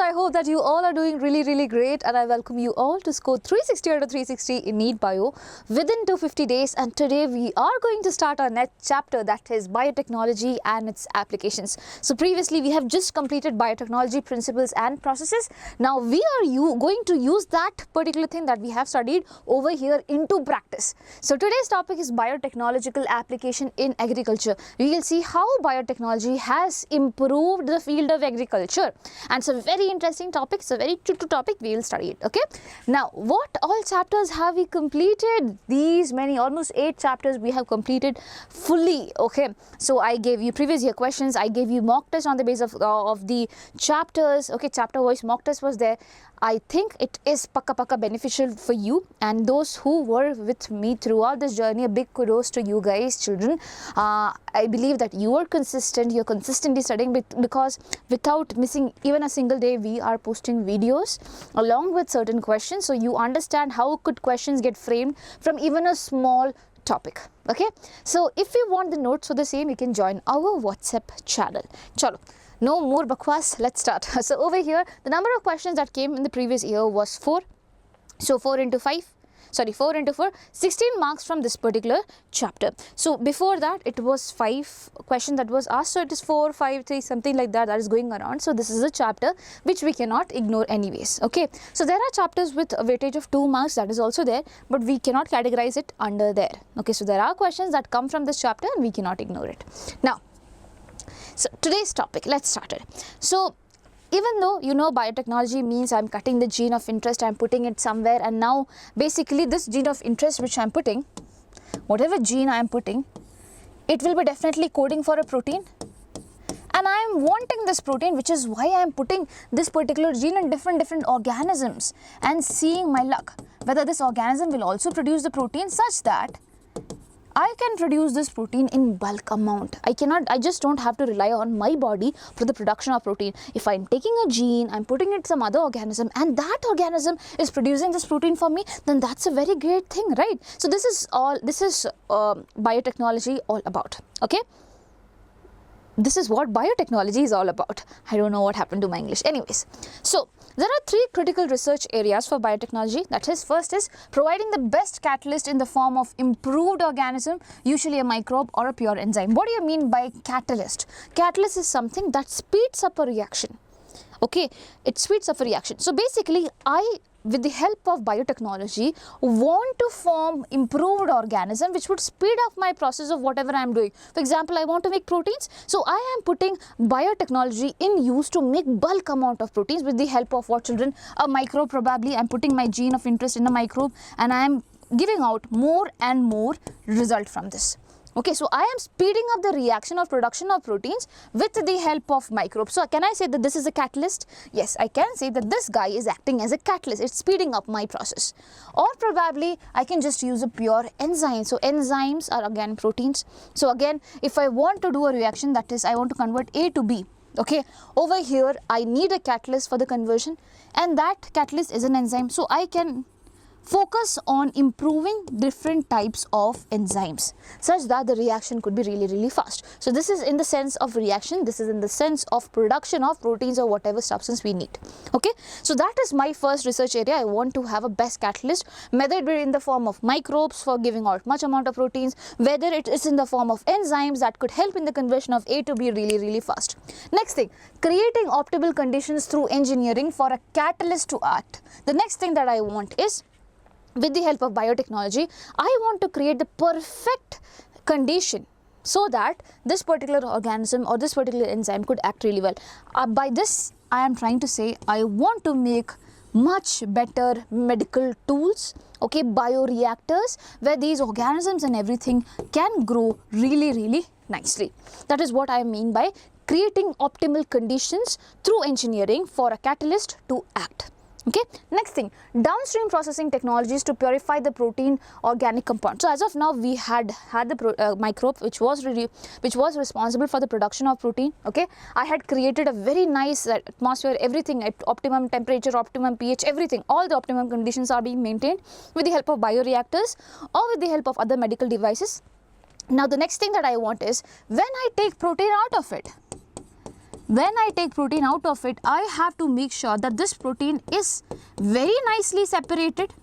I hope that you all are doing really great, and I welcome you all to score 360 out of 360 in NEET Bio within 250 days. And today we are going to start our next chapter, that is biotechnology and its applications. So previously we have just completed biotechnology principles and processes. Now we are going to use that particular thing that we have studied over here into practice. So today's topic is biotechnological application in agriculture. We will see how biotechnology has improved the field of agriculture, and it's a very interesting topic. It's a very true topic. We will study it. Okay, now what all chapters have we completed? These many, almost 8 chapters we have completed fully. Okay, so I gave you previous year questions, I gave you mock test on the basis of the chapters. Okay, chapter wise mock test was there. I think it is pakka beneficial for you and those who were with me throughout this journey. A big kudos to you guys, children. I believe that you are consistent, you're consistently studying, because without missing even a single day we are posting videos along with certain questions, so you understand how could questions get framed from even a small topic. Okay, so if you want the notes for the same, you can join our WhatsApp channel. Chalo, no more bakwas, let's start. So over here the number of questions that came in the previous year was 4. So 4 into 4, 16 marks from this particular chapter. So before that it was 5 questions that was asked, so it is 4, 5, 3, something like that is going around. So this is a chapter which we cannot ignore anyways. Okay, so there are chapters with a weightage of 2 marks, that is also there, but we cannot categorize it under there. Okay, so there are questions that come from this chapter and we cannot ignore it. Now, so today's topic, let's start it. So even though you know biotechnology means I'm cutting the gene of interest, I'm putting it somewhere, and now basically this gene of interest which I'm putting, whatever gene I'm putting, it will be definitely coding for a protein, and I am wanting this protein, which is why I am putting this particular gene in different organisms and seeing my luck whether this organism will also produce the protein such that I can produce this protein in bulk amount. I just don't have to rely on my body for the production of protein. If I'm taking a gene, I'm putting it some other organism, and that organism is producing this protein for me, then that's a very great thing, right? So this is biotechnology all about. Okay, this is what biotechnology is all about. I don't know what happened to my English. Anyways, so there are 3 critical research areas for biotechnology. That is, first is providing the best catalyst in the form of improved organism, usually a microbe or a pure enzyme. What do you mean by catalyst? Catalyst is something that speeds up a reaction. Okay, it speeds up a reaction. So basically, with the help of biotechnology, want to form improved organism which would speed up my process of whatever I am doing. For example, I want to make proteins, so I am putting biotechnology in use to make bulk amount of proteins with the help of what, children? A microbe. Probably I am putting my gene of interest in a microbe and I am giving out more and more result from this. Okay, so I am speeding up the reaction or production of proteins with the help of microbes. So can I say that this is a catalyst? Yes, I can say that this guy is acting as a catalyst. It's speeding up my process. Or probably I can just use a pure enzyme. So enzymes are again proteins. So again, if I want to do a reaction, that is, I want to convert A to B. Okay, over here I need a catalyst for the conversion, and that catalyst is an enzyme. So I can focus on improving different types of enzymes such that the reaction could be really fast. So this is in the sense of reaction, this is in the sense of production of proteins or whatever substance we need. Okay, so that is my first research area. I want to have a best catalyst, whether it be in the form of microbes for giving out much amount of proteins, whether it is in the form of enzymes that could help in the conversion of A to B really fast. Next thing, creating optimal conditions through engineering for a catalyst to act. The next thing that I want is, with the help of biotechnology, I want to create the perfect condition so that this particular organism or this particular enzyme could act really well. By this, I am trying to say I want to make much better medical tools, okay, bioreactors, where these organisms and everything can grow really nicely. That is what I mean by creating optimal conditions through engineering for a catalyst to act. Okay, next thing, downstream processing technologies to purify the protein organic compound. So as of now, we had the microbe which was responsible for the production of protein. Okay, I had created a very nice atmosphere, everything at optimum temperature, optimum pH, everything, all the optimum conditions are being maintained with the help of bioreactors or with the help of other medical devices. Now the next thing that I want is, when I take protein out of it, when I take protein out of it, I have to make sure that this protein is very nicely separated,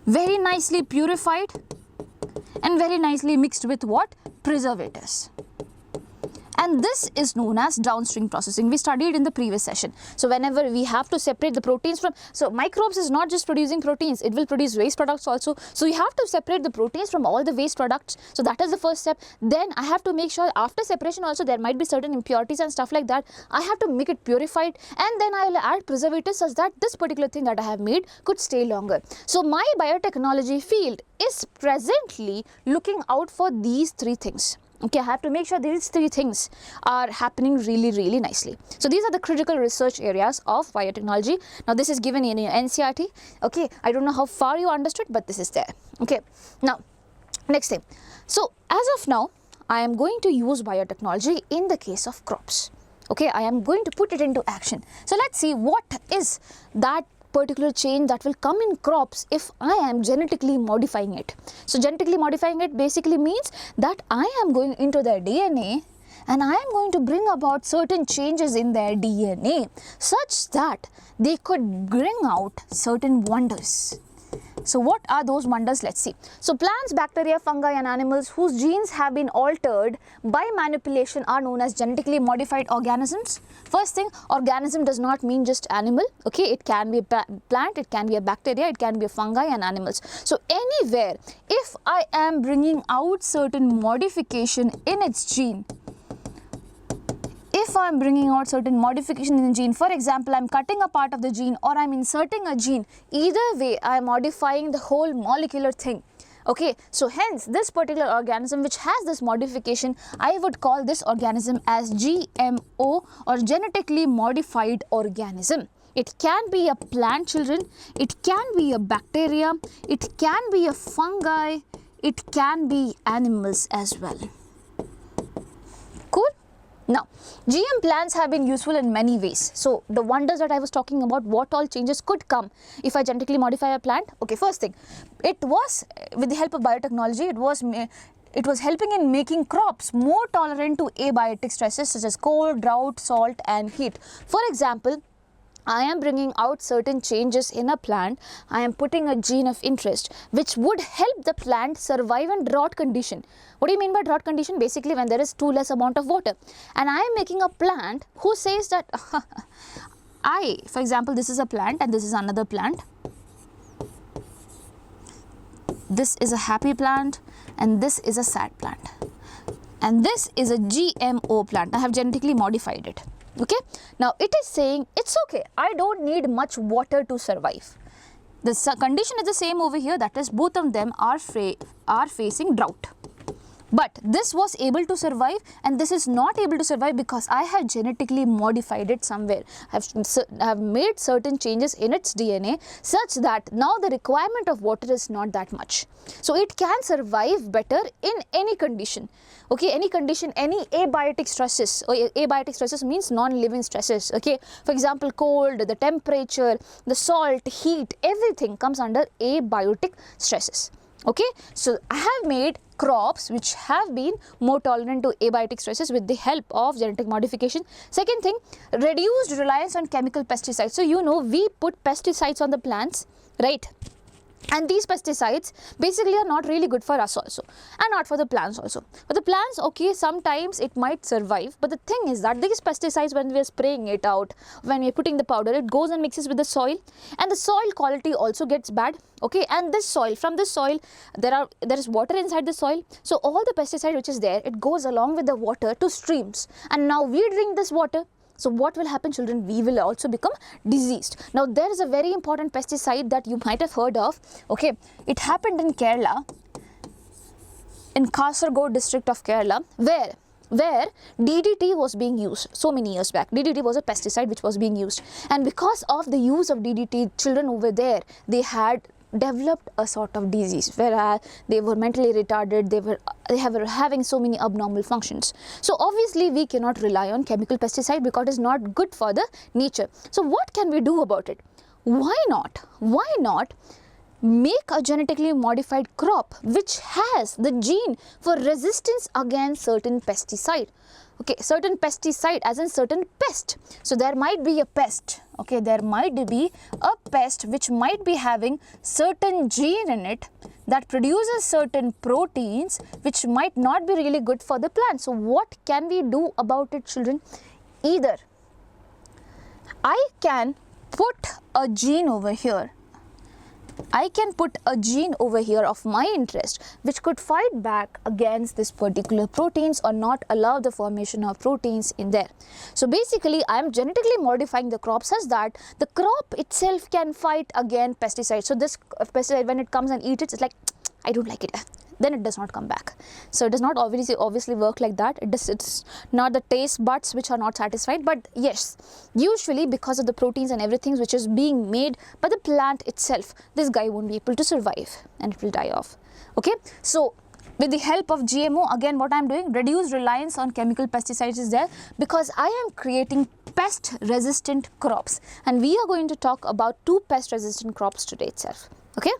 very nicely purified, and very nicely mixed with what? Preservatives. And this is known as downstream processing. We studied in the previous session. So whenever we have to separate the proteins from, so microbes is not just producing proteins, it will produce waste products also. So you have to separate the proteins from all the waste products. So that is the first step. Then I have to make sure after separation also there might be certain impurities and stuff like that. I have to make it purified, and then I will add preservatives such that this particular thing that I have made could stay longer. So my biotechnology field is presently looking out for these three things. Okay, I have to make sure these three things are happening really nicely. So these are the critical research areas of biotechnology. Now this is given in NCERT. Okay, I don't know how far you understood, but this is there. Okay, now next thing. So as of now, I am going to use biotechnology in the case of crops. Okay, I am going to put it into action. So let's see what is that particular change that will come in crops if I am genetically modifying it. So genetically modifying it basically means that I am going into their DNA and I am going to bring about certain changes in their DNA such that they could bring out certain wonders. So what are those wonders? Let's see. So plants, bacteria, fungi and animals whose genes have been altered by manipulation are known as genetically modified organisms. First thing, organism does not mean just animal. Okay, it can be a plant, it can be a bacteria, it can be a fungi and animals. So anywhere, if I am bringing out certain modification in its gene, if I am bringing out certain modification in the gene, for example, I am cutting a part of the gene or I am inserting a gene, either way I am modifying the whole molecular thing. Okay, so hence this particular organism which has this modification, I would call this organism as GMO or genetically modified organism. It can be a plant, children, it can be a bacteria, it can be a fungi, it can be animals as well. Cool? Now, GM plants have been useful in many ways. So, the wonders that I was talking about, what all changes could come if I genetically modify a plant. Okay, first thing, it was with the help of biotechnology, it was helping in making crops more tolerant to abiotic stresses such as cold, drought, salt and heat. For example, I am bringing out certain changes in a plant, I am putting a gene of interest which would help the plant survive in drought condition. What do you mean by drought condition? Basically when there is too less amount of water. And I am making a plant who says that for example, this is a plant and this is another plant. This is a happy plant and this is a sad plant. And this is a GMO plant. I have genetically modified it. Okay, now it is saying it's okay, I don't need much water to survive. The condition is the same over here, that is both of them are facing drought. But this was able to survive and this is not able to survive because I have genetically modified it somewhere. I have made certain changes in its DNA such that now the requirement of water is not that much. So it can survive better in any condition. Okay, any condition, any abiotic stresses, or abiotic stresses means non-living stresses. Okay, for example, cold, the temperature, the salt, heat, everything comes under abiotic stresses. Okay, so I have made crops which have been more tolerant to abiotic stresses with the help of genetic modification. Second thing, reduced reliance on chemical pesticides. So you know we put pesticides on the plants, right? And these pesticides basically are not really good for us also and not for the plants also. For the plants, okay, sometimes it might survive, but the thing is that these pesticides, when we are spraying it out, when we are putting the powder, it goes and mixes with the soil and the soil quality also gets bad. Okay, and this soil, from this soil there is water inside the soil, so all the pesticide which is there, it goes along with the water to streams and now we drink this water. So what will happen, children? We will also become diseased. Now there is a very important pesticide that you might have heard of. Okay, it happened in Kerala, in Kasaragod district of Kerala, where DDT was being used so many years back. DDT was a pesticide which was being used, and because of the use of DDT, children over there, they had developed a sort of disease where they were mentally retarded, they were having so many abnormal functions. So obviously we cannot rely on chemical pesticide because it is not good for the nature. So what can we do about it? Why not make a genetically modified crop which has the gene for resistance against certain pesticide? Okay, certain pesticide as in certain pest. So there might be a pest, okay, there might be a pest which might be having certain gene in it that produces certain proteins which might not be really good for the plant. So what can we do about it, children? Either I can put a gene over here, I can put a gene over here of my interest which could fight back against this particular proteins or not allow the formation of proteins in there. So basically I am genetically modifying the crop such that the crop itself can fight against pesticides. So this pesticide, when it comes and eats it, it's like, I don't like it, then it does not come back. So it does not obviously work like that. It's not the taste buds which are not satisfied, but yes, usually because of the proteins and everything which is being made by the plant itself, this guy won't be able to survive and it will die off. Okay, so with the help of GMO, again what I am doing, reduce reliance on chemical pesticides is there, because I am creating pest resistant crops, and we are going to talk about 2 pest resistant crops today itself. Okay.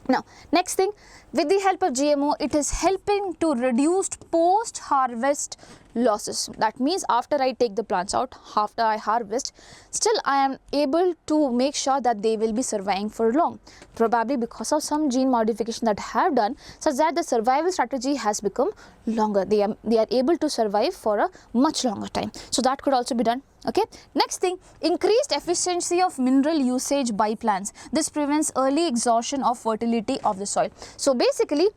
Now, next thing, with the help of GMO, it is helping to reduce post-harvest losses. That means after I take the plants out, after I harvest, still I am able to make sure that they will be surviving for long. Probably because of some gene modification that I have done, such that the survival strategy has become longer. They are able to survive for a much longer time. So that could also be done. Okay. Next thing, increased efficiency of mineral usage by plants. This prevents early exhaustion of fertility of the soil. So basically,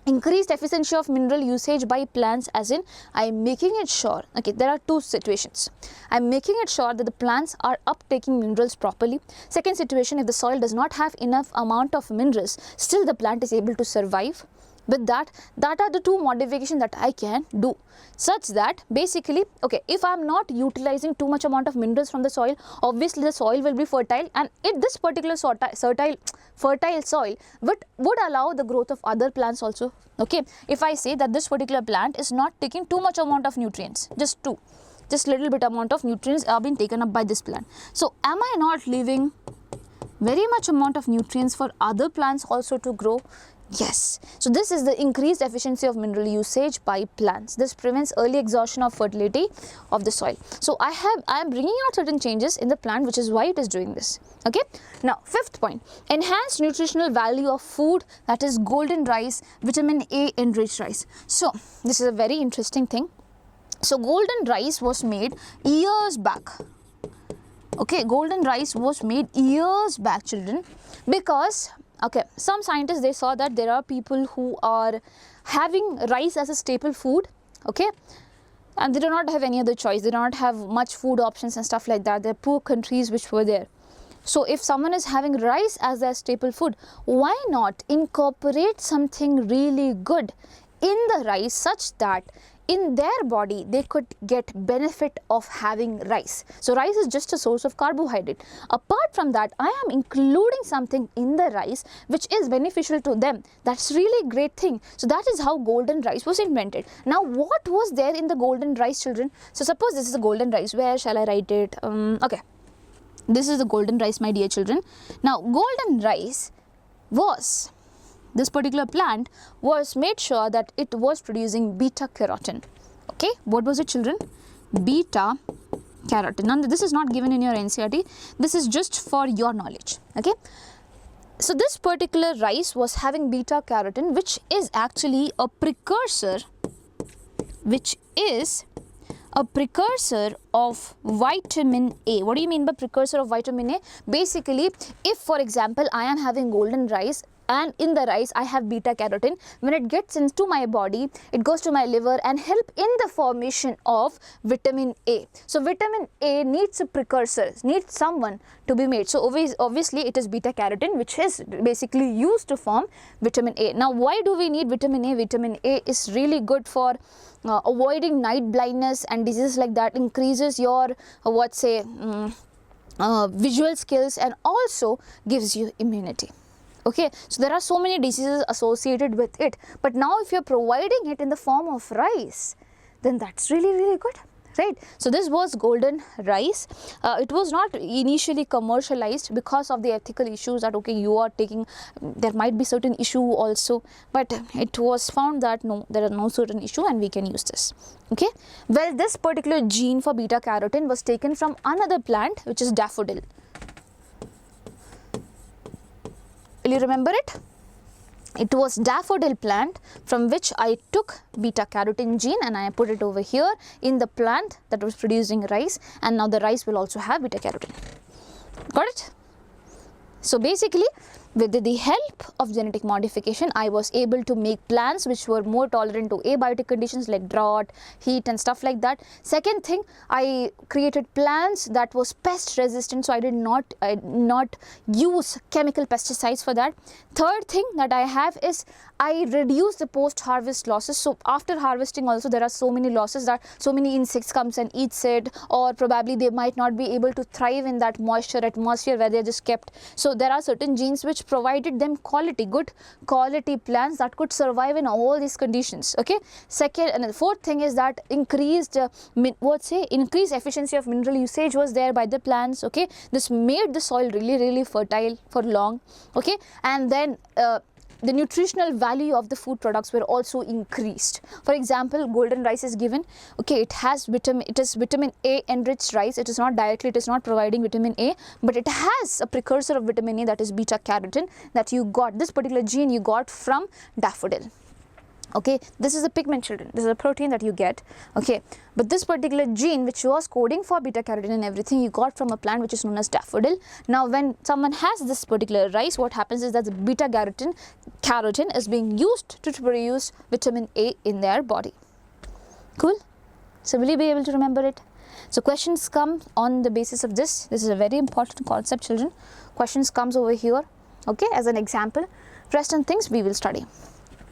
increased efficiency of mineral usage by plants as in I am making it sure, okay, there are 2 situations. I am making it sure that the plants are uptaking minerals properly. Second situation, if the soil does not have enough amount of minerals, still the plant is able to survive. With that are the 2 modifications that I can do, such that basically, okay, if I am not utilizing too much amount of minerals from the soil, obviously the soil will be fertile, and if this particular fertile soil would allow the growth of other plants also. Okay, if I say that this particular plant is not taking too much amount of nutrients, just little bit amount of nutrients are being taken up by this plant. So am I not leaving very much amount of nutrients for other plants also to grow? Yes. So this is the increased efficiency of mineral usage by plants. This prevents early exhaustion of fertility of the soil. So I am bringing out certain changes in the plant, which is why it is doing this. Okay. Now, 5th point, enhanced nutritional value of food, that is golden rice, vitamin A enriched rice. So this is a very interesting thing. So golden rice was made years back. Okay, golden rice was made years back, children, because okay, some scientists, they saw that there are people who are having rice as a staple food, okay, and they do not have any other choice. They do not have much food options and stuff like that. There are poor countries which were there. So if someone is having rice as their staple food, why not incorporate something really good in the rice such that in their body they could get benefit of having rice. So rice is just a source of carbohydrate. Apart from that, I am including something in the rice which is beneficial to them. That's really great thing. So that is how golden rice was invented. Now what was there in the golden rice, children? So suppose this is the golden rice. Where shall I write it? Okay, this is the golden rice, my dear children. Now golden rice was, this particular plant was made sure that it was producing beta carotene. Okay, what was it, children? Beta carotene. Now this is not given in your NCERT. This is just for your knowledge. Okay, so this particular rice was having beta carotene, which is actually a precursor, of vitamin A. What do you mean by precursor of vitamin A? Basically, if for example I am having golden rice and in the rice I have beta carotene, when it gets into my body, it goes to my liver and help in the formation of vitamin A. So vitamin A needs a precursor, needs someone to be made. So obviously it is beta carotene which is basically used to form vitamin A. Now why do we need vitamin A? Vitamin A is really good for avoiding night blindness and diseases like that, increases your visual skills and also gives you immunity. Okay, so there are so many diseases associated with it, but now if you're providing it in the form of rice, then that's really, really good, right? So this was golden rice. It was not initially commercialized because of the ethical issues that okay, you are taking, there might be certain issue also, but it was found that no, there are no certain issue and we can use this. Okay, well, this particular gene for beta carotene was taken from another plant which is daffodil. Will you remember it? It was daffodil plant from which I took beta carotene gene and I put it over here in the plant that was producing rice, and now the rice will also have beta carotene. Got it? So basically, with the help of genetic modification, I was able to make plants which were more tolerant to abiotic conditions like drought, heat and stuff like that. Second thing, I created plants that was pest resistant, so I did not use chemical pesticides for that. Third thing that I have is I reduce the post-harvest losses. So after harvesting also there are so many losses that so many insects comes and eats it, or probably they might not be able to thrive in that moisture atmosphere where they are just kept. So there are certain genes which provided them good quality plants that could survive in all these conditions. Okay. Second and the fourth thing is that increased increased efficiency of mineral usage was there by the plants. Okay. This made the soil really fertile for long. Okay. And then the nutritional value of the food products were also increased. For example, golden rice is given. Okay, it is vitamin A enriched rice. It is not providing vitamin A, but it has a precursor of vitamin A, that is beta carotene, that you got, this particular gene you got from daffodil. Okay, this is a pigment, children. This is a protein that you get. Okay, but this particular gene which was coding for beta carotene and everything, you got from a plant which is known as daffodil. Now when someone has this particular rice, what happens is that the beta carotene is being used to produce vitamin A in their body. Cool? So will you be able to remember it? So questions come on the basis of this. This is a very important concept, children. Questions comes over here, okay, as an example. Rest and things we will study.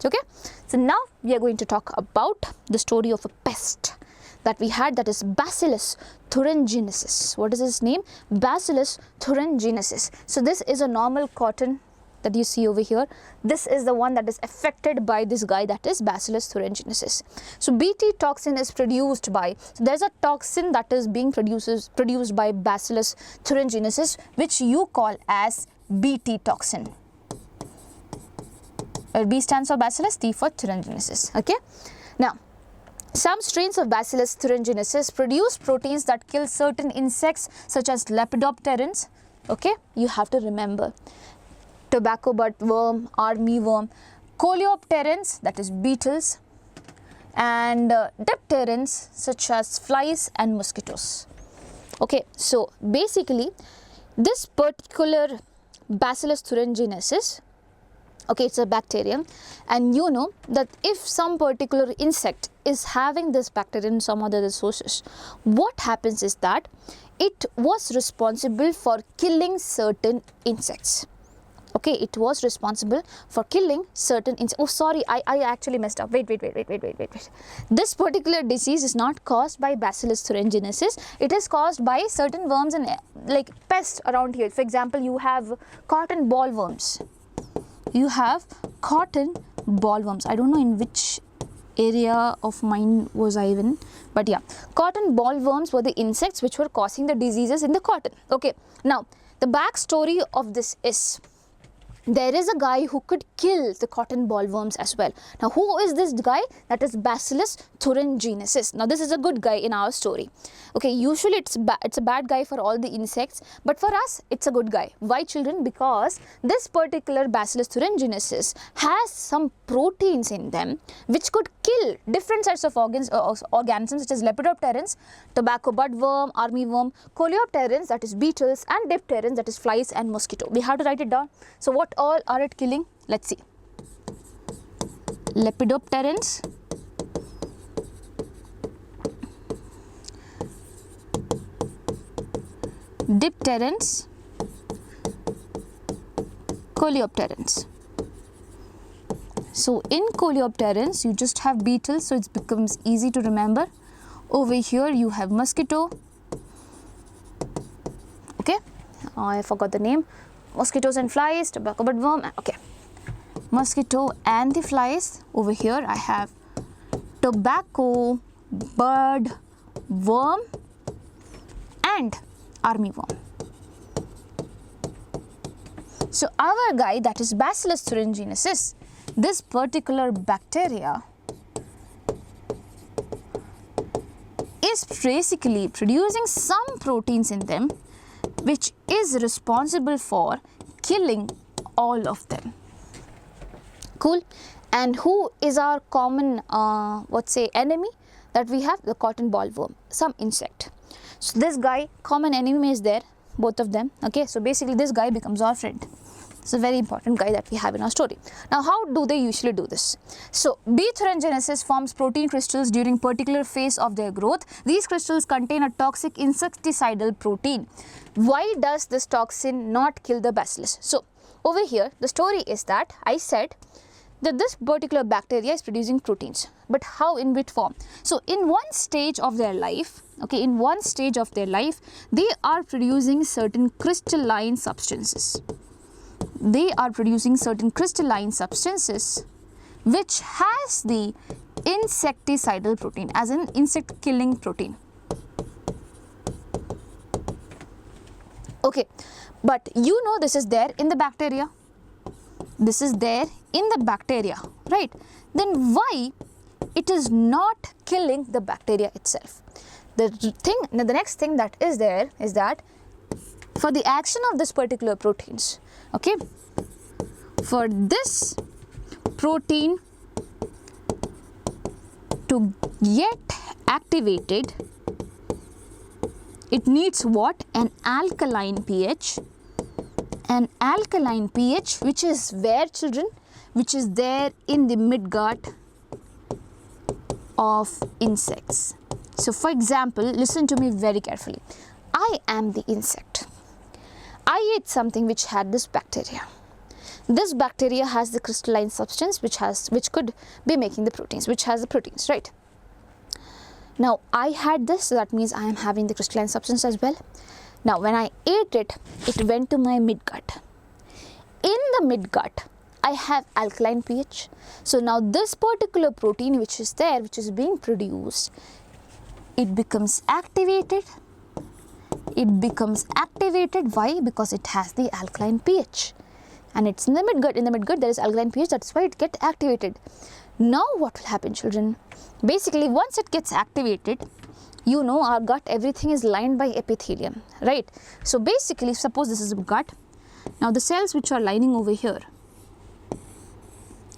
Okay, so now we are going to talk about the story of a pest that we had, that is Bacillus thuringiensis. What is its name? Bacillus thuringiensis. So this is a normal cotton that you see over here. This is the one that is affected by this guy, that is Bacillus thuringiensis. So Bt toxin is produced by, so there's a toxin that is being produced by Bacillus thuringiensis, which you call as Bt toxin. B stands for Bacillus, T for thuringiensis. Okay. Now, some strains of Bacillus thuringiensis produce proteins that kill certain insects such as lepidopterans. Okay, you have to remember tobacco butt worm, armyworm, coleopterans, that is beetles, and dipterans such as flies and mosquitoes. Okay, so basically this particular Bacillus thuringiensis, okay, it's a bacterium, and you know that if some particular insect is having this bacterium in some other sources, what happens is that it was responsible for killing certain insects. Okay, it was responsible for killing certain insects. Oh, sorry, I actually messed up. Wait. This particular disease is not caused by Bacillus thuringiensis. It is caused by certain worms and like pests around here. For example, you have cotton bollworms. You have cotton bollworms. I don't know in which area of mine was I in, but yeah, cotton bollworms were the insects which were causing the diseases in the cotton. Okay, now the backstory of this is, there is a guy who could kill the cotton bollworms as well. Now, who is this guy? That is Bacillus thuringiensis. Now, this is a good guy in our story. Okay, usually it's a bad guy for all the insects, but for us, it's a good guy. Why, children? Because this particular Bacillus thuringiensis has some proteins in them which could kill different sets of organisms such as lepidopterans, tobacco bud worm, armyworm, coleopterans, that is beetles, and dipterans, that is flies and mosquito. We have to write it down. So, what all are it killing? Let's see. Lepidopterans, dipterans, coleopterans. So in coleopterans you just have beetles, so it becomes easy to remember. Over here you have mosquito. Okay, I forgot the name. Mosquitoes and flies, tobacco bud worm. Okay, mosquito and the flies. Over here I have tobacco bud worm and armyworm. So our guy, that is Bacillus thuringiensis, this particular bacteria is basically producing some proteins in them which is responsible for killing all of them. Cool. And who is our common enemy that we have? The cotton bollworm, some insect. So this guy, common enemy is there, both of them. Okay, so basically this guy becomes our friend. It's a very important guy that we have in our story. Now how do they usually do this? So B. thuringiensis forms protein crystals during particular phase of their growth. These crystals contain a toxic insecticidal protein. Why does this toxin not kill the bacillus? So over here the story is that I said that this particular bacteria is producing proteins, but how, in which form? So in one stage of their life, okay, in one stage of their life, they are producing certain crystalline substances. They are producing certain crystalline substances which has the insecticidal protein, as an insect killing protein. Okay, but you know this is there in the bacteria. This is there in the bacteria, right? Then why it is not killing the bacteria itself? The next thing that is there is that for the action of this particular proteins, okay, for this protein to get activated, it needs what? An alkaline pH. An alkaline pH, which is where, children? Which is there in the midgut of insects. So for example, listen to me very carefully. I am the insect. I ate something which had this bacteria. This bacteria has the crystalline substance which could be making the proteins, which has the proteins, right? Now I had this, so that means I am having the crystalline substance as well. Now when I ate it, it went to my midgut. In the midgut, I have alkaline pH. So now this particular protein which is there, which is being produced, it becomes activated. It becomes activated. Why? Because it has the alkaline pH. And it's in the midgut. In the midgut there is alkaline pH, that's why it gets activated. Now what will happen, children? Basically once it gets activated, you know our gut, everything is lined by epithelium, right? So basically, suppose this is a gut. Now the cells which are lining over here,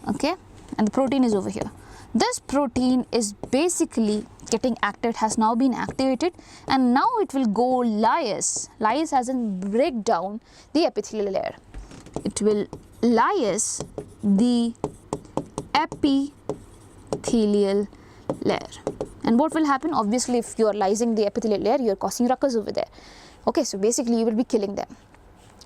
okay, and the protein is over here. This protein is basically getting active, has now been activated, and now it will go lyase. Lyase as in break down the epithelial layer. It will lyase the epithelial layer. And what will happen? Obviously, if you are lysing the epithelial layer, you are causing ruckus over there. Okay, so basically you will be killing them.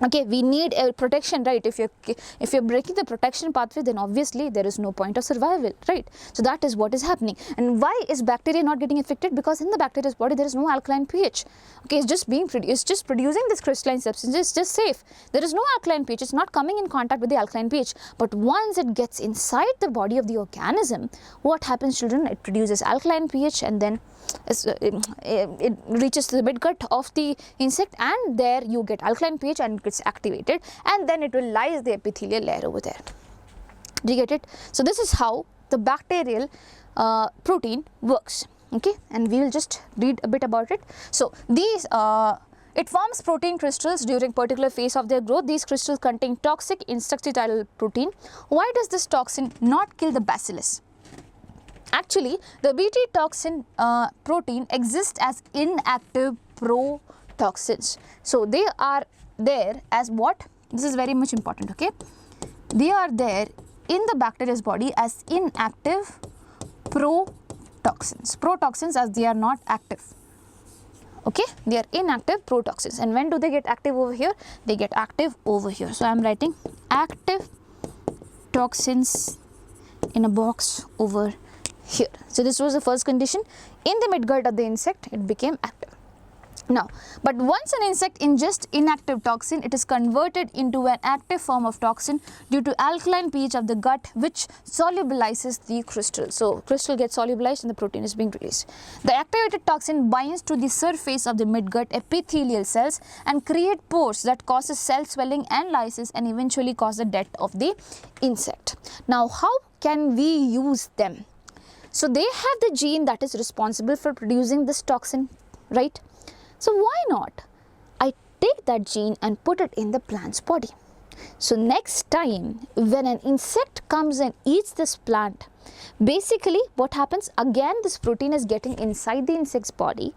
Okay, we need a protection, right? If you're breaking the protection pathway, then obviously there is no point of survival, right? So that is what is happening. And why is bacteria not getting affected? Because in the bacteria's body there is no alkaline pH. Okay, it's just being produced, it's just producing this crystalline substance. It's just safe. There is no alkaline pH. It's not coming in contact with the alkaline pH. But once it gets inside the body of the organism, what happens, children? It produces alkaline pH, and then it reaches to the midgut of the insect, and there you get alkaline pH and it gets activated, and then it will lyse the epithelial layer over there. Do you get it? So this is how the bacterial protein works. Okay, and we will just read a bit about it. So these it forms protein crystals during particular phase of their growth. These crystals contain toxic insecticidal protein. Why does this toxin not kill the bacillus? Actually, the Bt toxin protein exists as inactive protoxins. So they are there as what? This is very much important, okay? They are there in the bacteria's body as inactive protoxins. Protoxins, as they are not active. Okay, they are inactive protoxins. And when do they get active over here? They get active over here. So I am writing active toxins in a box over here. So this was the first condition. In the midgut of the insect, it became active. Now, but once an insect ingests inactive toxin, it is converted into an active form of toxin due to alkaline pH of the gut, which solubilizes the crystal. So, crystal gets solubilized and the protein is being released. The activated toxin binds to the surface of the midgut epithelial cells and create pores that causes cell swelling and lysis and eventually cause the death of the insect. Now, how can we use them? So, they have the gene that is responsible for producing this toxin, right? So why not? I take that gene and put it in the plant's body. So next time when an insect comes and eats this plant, basically what happens, again this protein is getting inside the insect's body,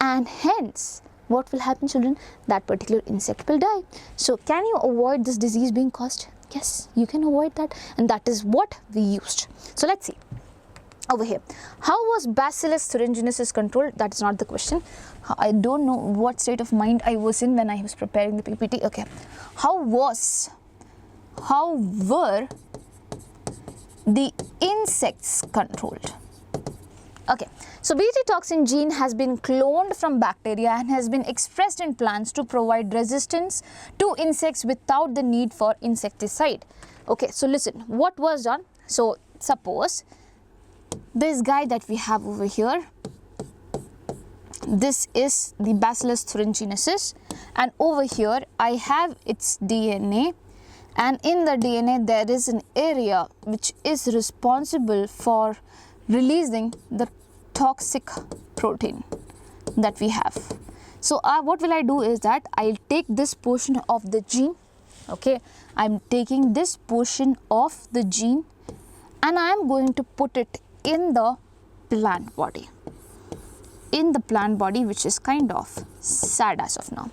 and hence what will happen, children? That particular insect will die. So can you avoid this disease being caused? Yes, you can avoid that, and that is what we used. So let's see. Over here, how was Bacillus thuringiensis controlled? That is not the question. I don't know what state of mind I was in when I was preparing the PPT. Okay, how were the insects controlled? Okay, so Bt toxin gene has been cloned from bacteria and has been expressed in plants to provide resistance to insects without the need for insecticide. Okay, so listen, what was done? So suppose this guy that we have over here, this is the Bacillus thuringiensis, and over here I have its DNA, and in the DNA there is an area which is responsible for releasing the toxic protein that we have. So what will I do is that I'll take this portion of the gene, okay, I'm taking this portion of the gene and I am going to put it in the plant body, which is kind of sad as of now.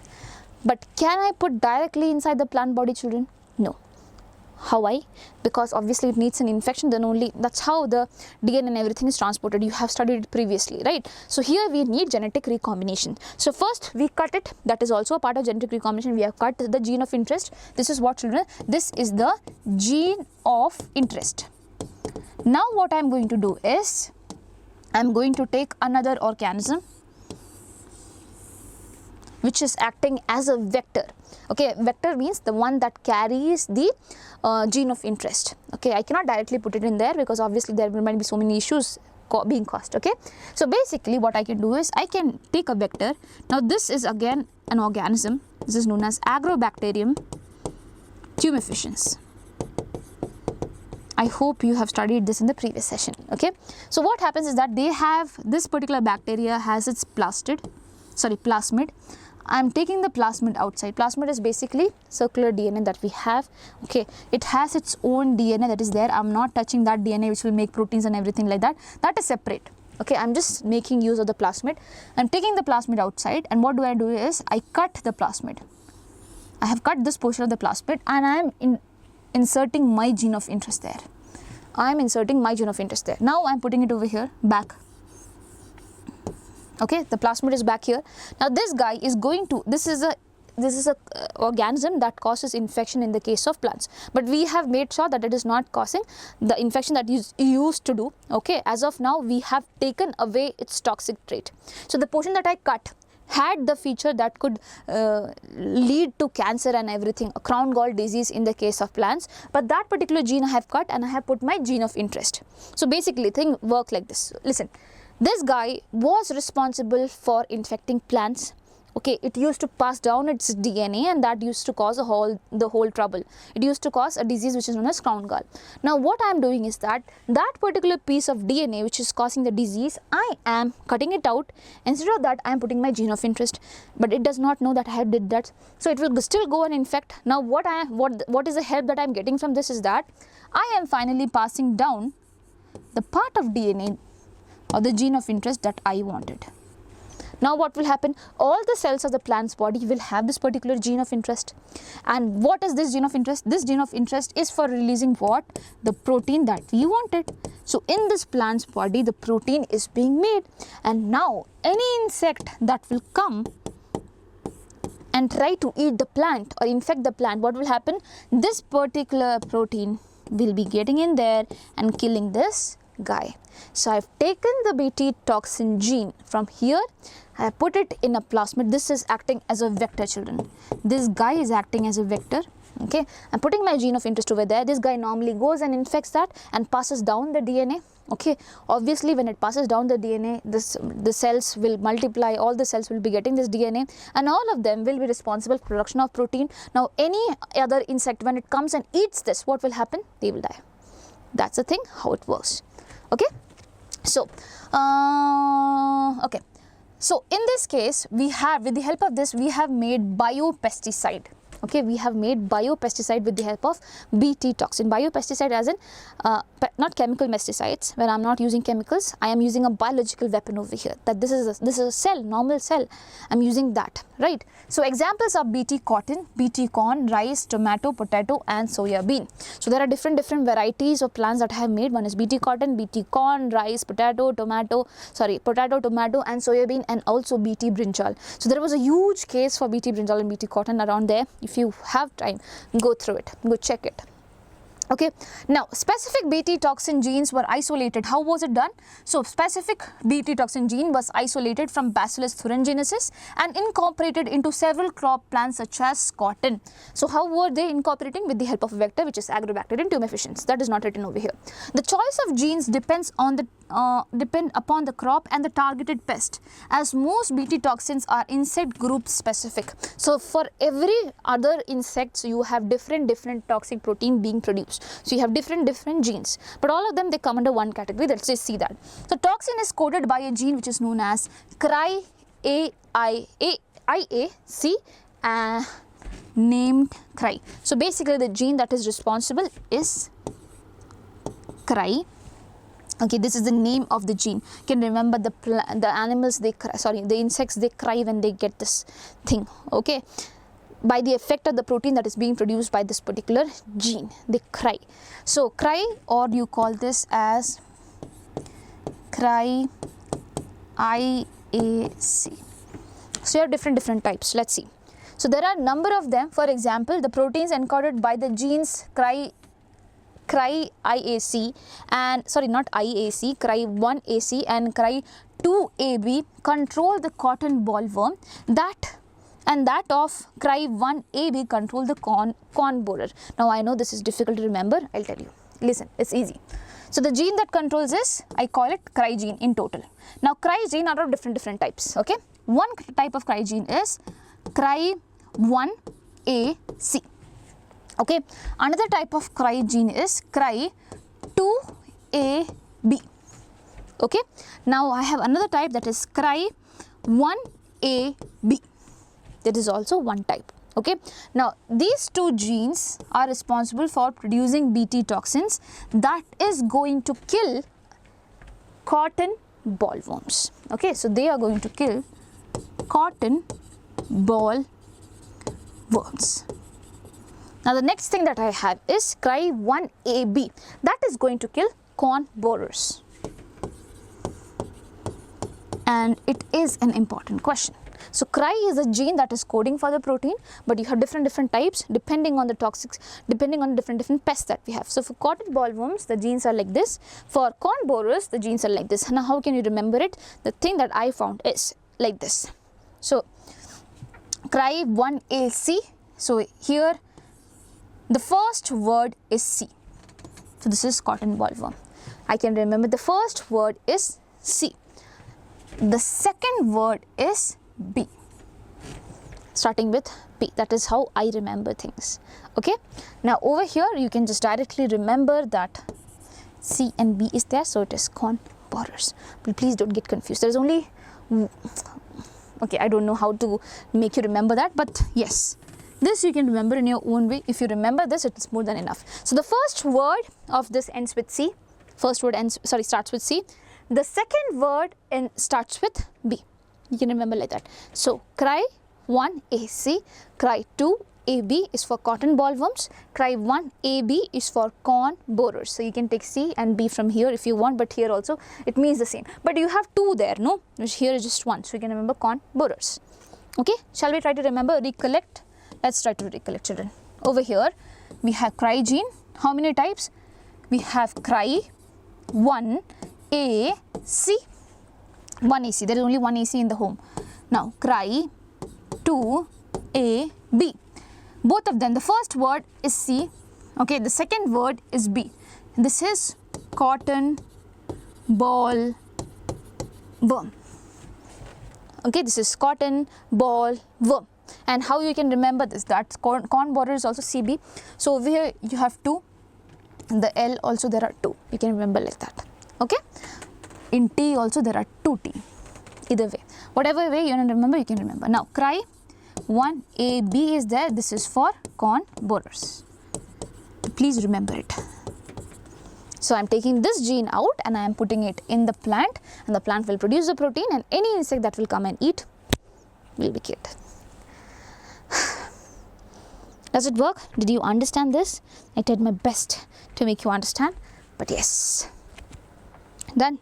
But can I put directly inside the plant body, children? No. How I? Because obviously it needs an infection, then only that's how the DNA and everything is transported. You have studied it previously, right? So here we need genetic recombination. So first we cut it, that is also a part of genetic recombination. We have cut the gene of interest. This is what, children? This is the gene of interest. Now what I am going to do is, I am going to take another organism which is acting as a vector. Okay, vector means the one that carries the gene of interest. Okay, I cannot directly put it in there because obviously there might be so many issues being caused. Okay, so basically what I can do is I can take a vector. Now this is again an organism. This is known as Agrobacterium tumefaciens. I hope you have studied this in the previous session. Okay, so what happens is that they have, this particular bacteria has its plasmid. I am taking the plasmid outside. Plasmid is basically circular DNA that we have. Okay, it has its own DNA that is there. I am not touching that DNA which will make proteins and everything like that. That is separate. Okay, I am just making use of the plasmid. I am taking the plasmid outside, and what do I do is I cut the plasmid. I have cut this portion of the plasmid and I am inserting my gene of interest there. I am inserting my gene of interest there. Now I am putting it over here, back. Okay, the plasmid is back here. Now this guy is going to, this is a organism that causes infection in the case of plants, but we have made sure that it is not causing the infection that it used to do. Okay, as of now we have taken away its toxic trait. So the portion that I cut had the feature that could lead to cancer and everything, a crown gall disease in the case of plants, but that particular gene I have cut and I have put my gene of interest. So basically things work like this. Listen, this guy was responsible for infecting plants. Okay, it used to pass down its DNA and that used to cause the whole trouble. It used to cause a disease which is known as crown gall. Now what I am doing is that particular piece of DNA which is causing the disease, I am cutting it out. Instead of that I am putting my gene of interest, but it does not know that I have did that. So it will still go and infect. Now what is the help that I am getting from this is that I am finally passing down the part of DNA or the gene of interest that I wanted. Now what will happen? All the cells of the plant's body will have this particular gene of interest. And what is this gene of interest? This gene of interest is for releasing what? The protein that we wanted. So in this plant's body the protein is being made, and now any insect that will come and try to eat the plant or infect the plant, what will happen? This particular protein will be getting in there and killing this guy. So I've taken the Bt toxin gene from here, I put it in a plasmid. This is acting as a vector, children. This guy is acting as a vector. Okay, I'm putting my gene of interest over there. This guy normally goes and infects that and passes down the DNA. Okay, obviously when it passes down the DNA, the cells will multiply, all the cells will be getting this DNA, and all of them will be responsible for production of protein. Now any other insect, when it comes and eats this, what will happen? They will die. That's the thing, how it works. Okay, so okay, so in this case we have, with the help of this, we have made biopesticide. Okay, we have made biopesticide with the help of Bt toxin. Biopesticide as in not chemical pesticides. When I'm not using chemicals, I am using a biological weapon over here. That this is a cell, normal cell. I'm using that, right? So examples are Bt cotton, Bt corn, rice, tomato, potato, and soya bean. So there are different varieties of plants that I have made. One is Bt cotton, Bt corn, rice, potato, tomato, and soya bean, and also Bt brinjal. So there was a huge case for Bt brinjal and Bt cotton around there. If you have time, go through it, go check it. Okay, now specific Bt toxin genes were isolated. How was it done? So specific Bt toxin gene was isolated from Bacillus thuringiensis and incorporated into several crop plants such as cotton. So how were they incorporating? With the help of a vector, which is Agrobacterium tumefaciens. That is not written over here. The choice of genes depend upon the crop and the targeted pest, as most Bt toxins are insect group specific. So for every other insects, you have different toxic protein being produced. So you have different genes, but all of them, they come under one category. Let's just see that. So toxin is coded by a gene which is known as CRY-IAC, named CRY. So basically the gene that is responsible is CRY. Okay, this is the name of the gene. You can remember the animals, they cry, sorry, the insects, they cry when they get this thing. Okay, by the effect of the protein that is being produced by this particular gene, they cry. So CRY, or you call this as CRY-IAC. So you have different types. Let's see. So there are a number of them. For example, the proteins encoded by the genes CRY-IAC and sorry, not IAC, CRY1AC and CRY2AB control the cotton bollworm, and that of CRY1AB control the corn borer. Now I know this is difficult to remember, I'll tell you. Listen, it's easy. So the gene that controls this, I call it CRY gene in total. Now CRY gene are of different types. Okay, one type of CRY gene is CRY1AC. Okay, another type of CRY gene is CRY2AB. Okay, now I have another type, that is CRY1AB. That is also one type. Okay, now these two genes are responsible for producing Bt toxins that is going to kill cotton bollworms. Okay, so they are going to kill cotton bollworms. Now the next thing that I have is CRY1AB, that is going to kill corn borers, and it is an important question. So CRY is a gene that is coding for the protein, but you have different types depending on the toxics, depending on different pests that we have. So for cotton bollworms, the genes are like this. For corn borers, the genes are like this. Now how can you remember it? The thing that I found is like this. So CRY1AC, so here the first word is C. So this is cotton bollworm. I can remember the first word is C. The second word is B, starting with B. That is how I remember things. Okay, now over here you can just directly remember that C and B is there, so it is corn borers. But please don't get confused. There is only, okay, I don't know how to make you remember that, but yes, this you can remember in your own way. If you remember this, it is more than enough. So the first word of this ends with C. First word starts with C. The second word starts with B. You can remember like that. So CRY1AC, CRY2AB is for cotton bollworms, CRY1AB is for corn borers. So you can take C and B from here if you want, but here also it means the same. But you have two there, no? Here is just one. So you can remember corn borers. Okay, shall we try to remember, recollect? Let's try to recollect, children. Over here we have CRY gene. How many types? We have CRY, 1 AC. 1 AC. There is only one AC in the home. Now cry 2 A B. Both of them. The first word is C. Okay. The second word is B. This is cotton ball worm. Okay. This is cotton ball worm. And how you can remember this? That corn border is also CB. So over here you have 2. In the L also there are 2. You can remember like that. Okay. In T also there are 2 T. Either way. Whatever way you want to remember, you can remember. Now cry 1 A B is there. This is for corn borers. Please remember it. So I am taking this gene out and I am putting it in the plant, and the plant will produce the protein, and any insect that will come and eat will be killed. Does it work? Did you understand this? I did my best to make you understand, but yes. Done.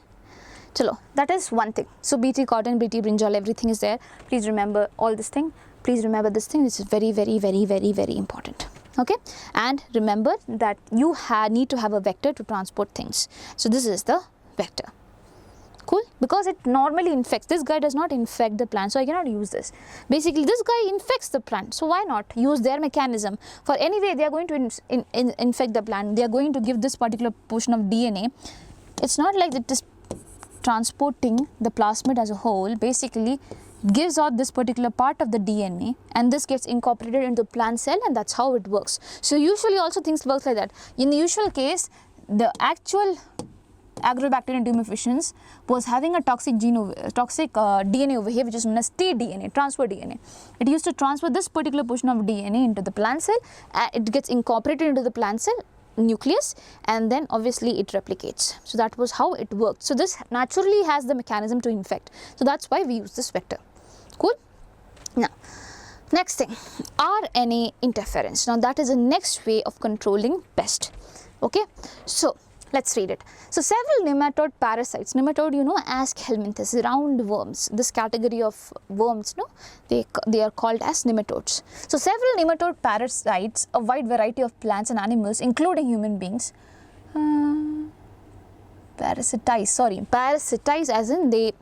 Chalo, that is one thing. So BT cotton, BT brinjal, everything is there. Please remember all this thing. Please remember this thing. This is very, very, very, very, very important. Okay. And remember that you need to have a vector to transport things. So this is the vector. Cool. Because it normally infects. This guy does not infect the plant, so I cannot use this. Basically, this guy infects the plant. So why not use their mechanism? For anyway, they are going to infect the plant. They are going to give this particular portion of DNA. It's not like it is transporting the plasmid as a whole. Basically, it gives out this particular part of the DNA, and this gets incorporated into the plant cell, and that's how it works. So usually also things work like that. In the usual case, the actual Agrobacterium tumefaciens was having a toxic DNA over here, which is known as tDNA, transfer DNA. It used to transfer this particular portion of DNA into the plant cell. It gets incorporated into the plant cell nucleus, and then obviously it replicates. So that was how it worked. So this naturally has the mechanism to infect. So that's why we use this vector. Cool. Now, next thing, RNA interference. Now that is the next way of controlling pest. Okay. So let's read it. So several nematode parasites, nematode you know as helminthes, round worms, this category of worms, no, they are called as nematodes. So several nematode parasites, a wide variety of plants and animals including human beings, parasitize as in they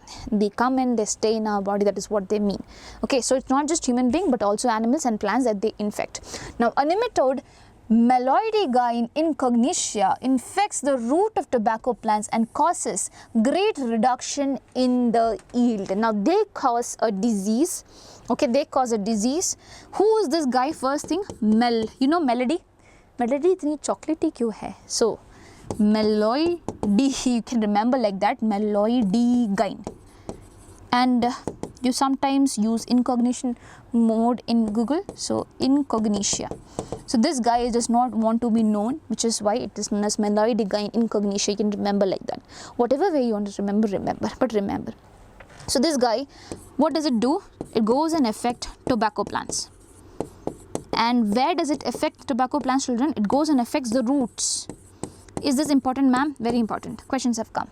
come and they stay in our body, that is what they mean. Okay, so it's not just human being but also animals and plants that they infect. Now a nematode Meloidigain incognitia infects the root of tobacco plants and causes great reduction in the yield. Now they cause a disease. Okay, they cause a disease. Who is this guy? First thing, you know Melody? Melody itni chocolatey kyun hai? So Meloidi, you can remember like that, Meloidigain. And you sometimes use incognition mode in Google, so incognitia. So this guy does not want to be known, which is why it is known as Meloidigain incognitia. You can remember like that. Whatever way you want to remember, but remember. So this guy, what does it do? It goes and affect tobacco plants. And where does it affect tobacco plants, children? It goes and affects the roots. Is this important, ma'am? Very important. Questions have come.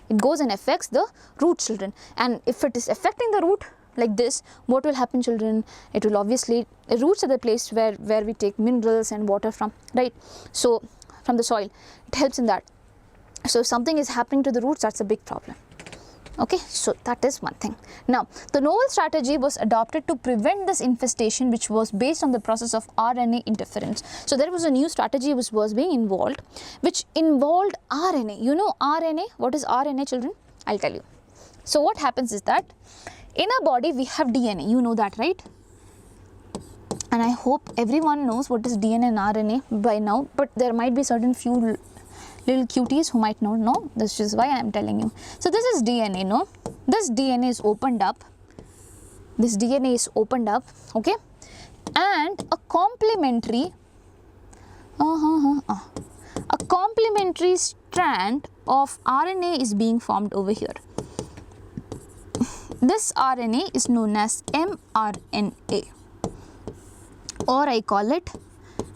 It goes and affects the root, children. And if it is affecting the root like this, what will happen, children? It will obviously, roots are the place where we take minerals and water from, right? So from the soil, it helps in that. So if something is happening to the roots, that's a big problem. Okay, so that is one thing. Now, the novel strategy was adopted to prevent this infestation, which was based on the process of RNA interference. So there was a new strategy which was being involved, which involved RNA. You know RNA? What is RNA, children? I'll tell you. So what happens is that in our body we have DNA. You know that, right? And I hope everyone knows what is DNA and RNA by now, but there might be certain few little cuties who might not know. This is why I am telling you. So this is DNA, no? This DNA is opened up. This DNA is opened up, okay? And a complementary strand of RNA is being formed over here. This RNA is known as mRNA, or I call it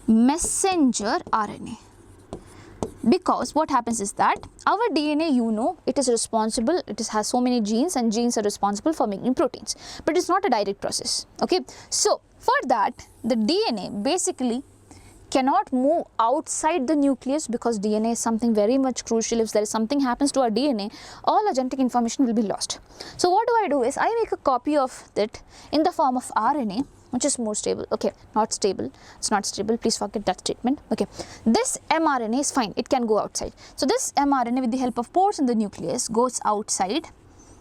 messenger RNA. Because what happens is that our DNA, you know, it is responsible, has so many genes, and genes are responsible for making proteins. But it's not a direct process, okay? So for that, the DNA basically cannot move outside the nucleus because DNA is something very much crucial. If there is something happens to our DNA, all our genetic information will be lost. So what do is I make a copy of it in the form of RNA, which is more stable. Okay, not stable, it's not stable, please forget that statement. Okay, this mRNA is fine, it can go outside. So this mRNA with the help of pores in the nucleus goes outside.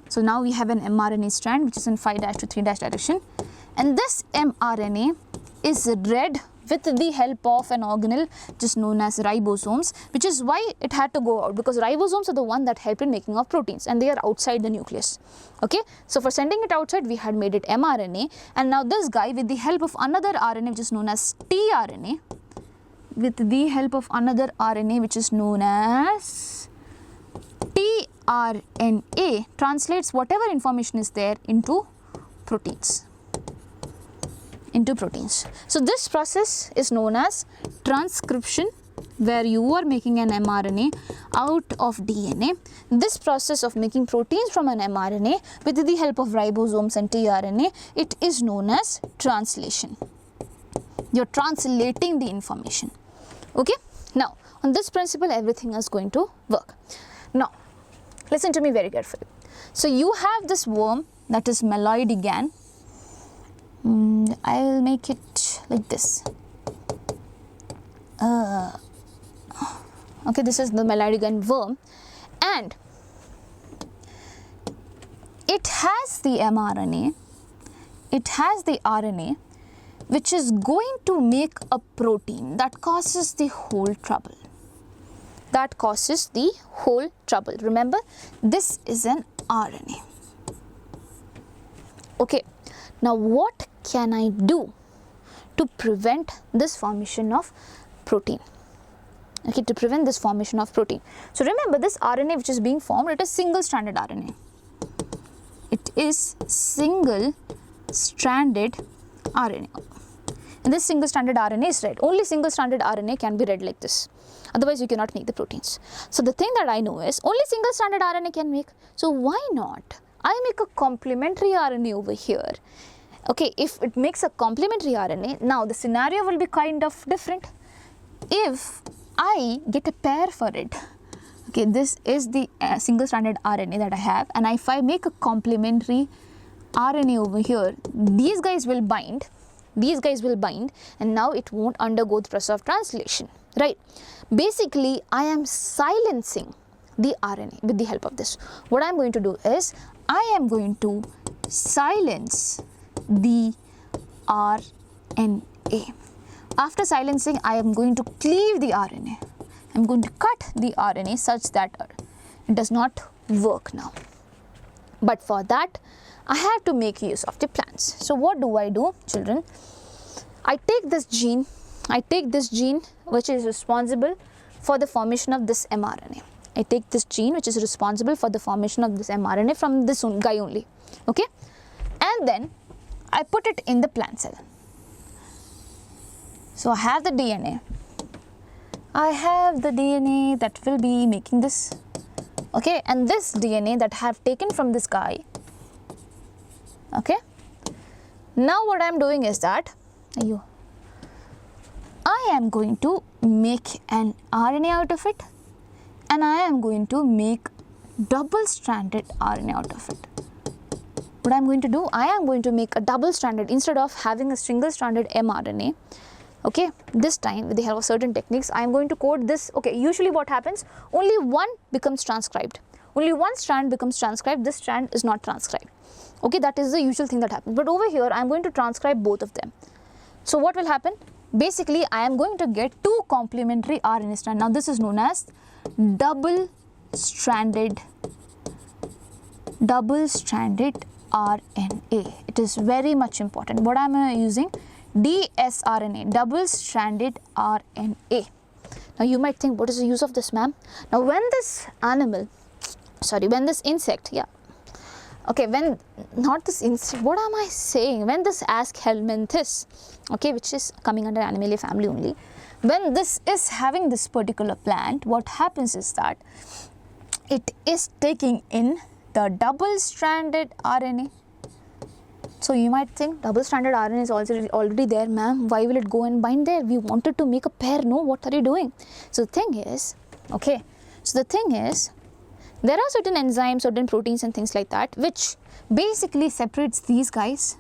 So now we have an mRNA strand which is in 5' to 3' direction, and this mRNA is read with the help of an organelle which is known as ribosomes, which is why it had to go out, because ribosomes are the one that help in making of proteins and they are outside the nucleus. Okay, so for sending it outside we had made it mRNA, and now this guy with the help of another RNA which is known as tRNA, with the help of another RNA which is known as tRNA, translates whatever information is there into proteins. So this process is known as transcription, where you are making an mRNA out of DNA. This process of making proteins from an mRNA with the help of ribosomes and tRNA, it is known as translation. You're translating the information. Okay, now on this principle everything is going to work. Now listen to me very carefully. So you have this worm that is Meloidigan. I will make it like this. Okay, this is the Meloidigan worm, and it has the mRNA, it has the RNA which is going to make a protein that causes the whole trouble. Remember, this is an RNA. Okay, now what can I do to prevent this formation of protein? Okay, to prevent this formation of protein. So remember, this RNA which is being formed, it is single-stranded RNA. It is single-stranded RNA. And this single-stranded RNA is read. Only single-stranded RNA can be read like this. Otherwise, you cannot make the proteins. So the thing that I know is only single-stranded RNA can make. So why not I make a complementary RNA over here? Okay, if it makes a complementary RNA, now the scenario will be kind of different. If I get a pair for it, okay, this is the single-stranded RNA that I have, and if I make a complementary RNA over here, these guys will bind, and now it won't undergo the process of translation, right? Basically, I am silencing the RNA with the help of this. What I am going to do is, I am going to silence the RNA. After silencing, I am going to cleave the RNA. I am going to cut the RNA such that it does not work now. But for that, I have to make use of the plants. So what do, children? I take this gene which is responsible for the formation of this mRNA. I take this gene which is responsible for the formation of this mRNA from this guy only. Okay? And then I put it in the plant cell. So I have the DNA. I have the DNA that will be making this. Okay, and this DNA that I have taken from this guy. Okay. Now what I am doing is that I am going to make an RNA out of it, and I am going to make double-stranded RNA out of it. What I am going to do, I am going to make a double-stranded instead of having a single-stranded mRNA. Okay, this time with the help of certain techniques, I am going to code this. Okay, usually what happens, only one becomes transcribed. Only one strand becomes transcribed, this strand is not transcribed. Okay, that is the usual thing that happens. But over here, I am going to transcribe both of them. So what will happen? Basically, I am going to get two complementary RNA strands. Now this is known as double-stranded RNA. It is very much important. What am I using? dsRNA, double-stranded RNA. Now you might think, what is the use of this, ma'am? Now when this insect, when this Aschelminthus, okay, which is coming under Animalia family only, when this is having this particular plant, what happens is that it is taking in the double-stranded RNA. So you might think double-stranded RNA is already there, ma'am. Why will it go and bind there? We wanted to make a pair. No, what are you doing? So the thing is, okay. So the thing is, there are certain enzymes, certain proteins and things like that which basically separates these guys.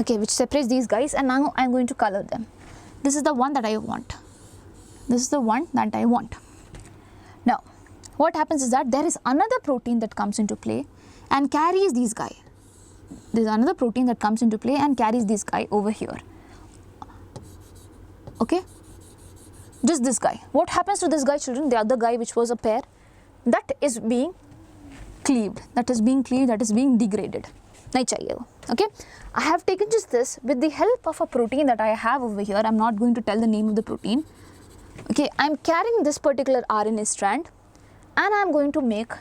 Okay, which separates these guys, and now I am going to color them. This is the one that I want. This is the one that I want. Now, what happens is that there is another protein that comes into play and carries these guys. There is another protein that comes into play and carries this guy over here. Okay, just this guy. What happens to this guy, children? The other guy which was a pair, that is being cleaved, that is being degraded. Nahi chahiye wo. Okay, I have taken just this with the help of a protein that I have over here. I am not going to tell the name of the protein. Okay, I am carrying this particular RNA strand and I am going to make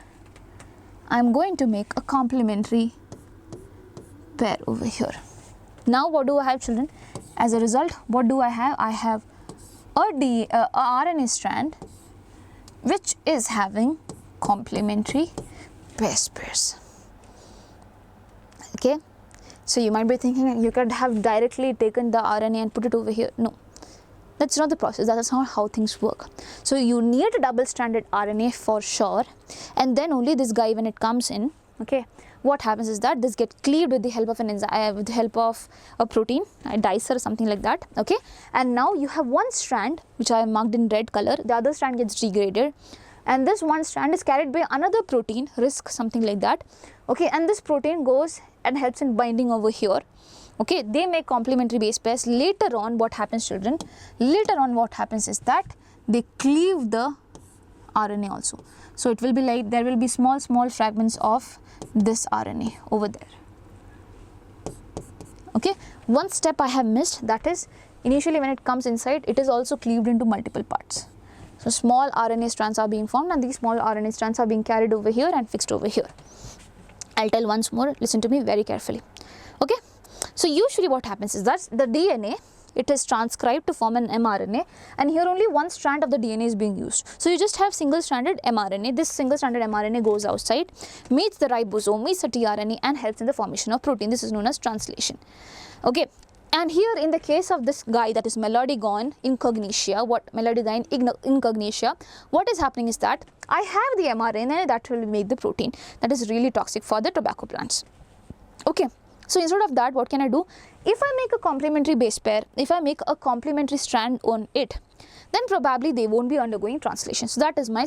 a complementary pair over here. Now what do I have, children? As a result, what do I have? I have a RNA strand which is having complementary base pairs. Okay, so you might be thinking you could have directly taken the RNA and put it over here. No, that's not the process. That is not how things work. So you need a double-stranded RNA for sure, and then only this guy, when it comes in, okay, what happens is that this gets cleaved with the help of an enzyme, with the help of a protein, a dicer or something like that. Okay, and now you have one strand which I have marked in red color. The other strand gets degraded, and this one strand is carried by another protein, RISC, something like that. Okay, and this protein goes and helps in binding over here. Okay, they make complementary base pairs. Later on, what happens, children? Later on, what happens is that they cleave the RNA also. So it will be like there will be small fragments of this RNA over there. Okay, one step I have missed, that is initially when it comes inside, it is also cleaved into multiple parts. So small RNA strands are being formed, and these small RNA strands are being carried over here and fixed over here. I'll tell once more, listen to me very carefully. Okay, so usually what happens is that the DNA, it is transcribed to form an mRNA, and here only one strand of the DNA is being used. So you just have single-stranded mRNA. This single-stranded mRNA goes outside, meets the ribosome, meets the tRNA, and helps in the formation of protein. This is known as translation. Okay, and here in the case of this guy, that is Melodigon incognitia, what is happening is that I have the mRNA that will make the protein that is really toxic for the tobacco plants. Okay. So instead of that, what can I do? If I make a complementary base pair, if I make a complementary strand on it, then probably they won't be undergoing translation. So that is my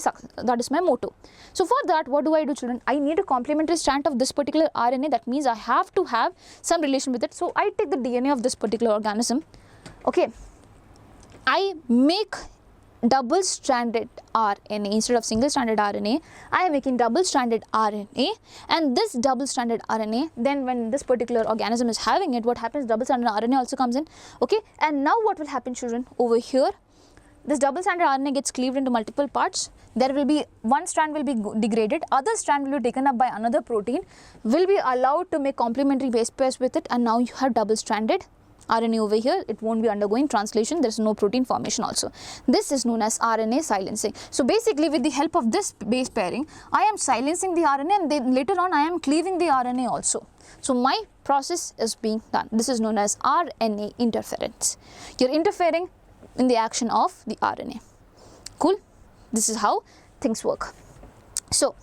motto. So for that, what do I do, children? I need a complementary strand of this particular RNA. That means I have to have some relation with it. So I take the DNA of this particular organism. Okay, I make double-stranded RNA instead of single-stranded RNA. I am making double-stranded RNA, and this double-stranded RNA, then when this particular organism is having it, what happens? Double-stranded RNA also comes in. Okay, and now what will happen, children? Over here, this double-stranded RNA gets cleaved into multiple parts. There will be one strand will be degraded, other strand will be taken up by another protein, will be allowed to make complementary base pairs with it, and now you have double-stranded RNA over here. It won't be undergoing translation. There is no protein formation also. This is known as RNA silencing. So basically, with the help of this base pairing, I am silencing the RNA, and then later on I am cleaving the RNA also. So my process is being done. This is known as RNA interference. You're interfering in the action of the RNA. Cool? This is how things work. So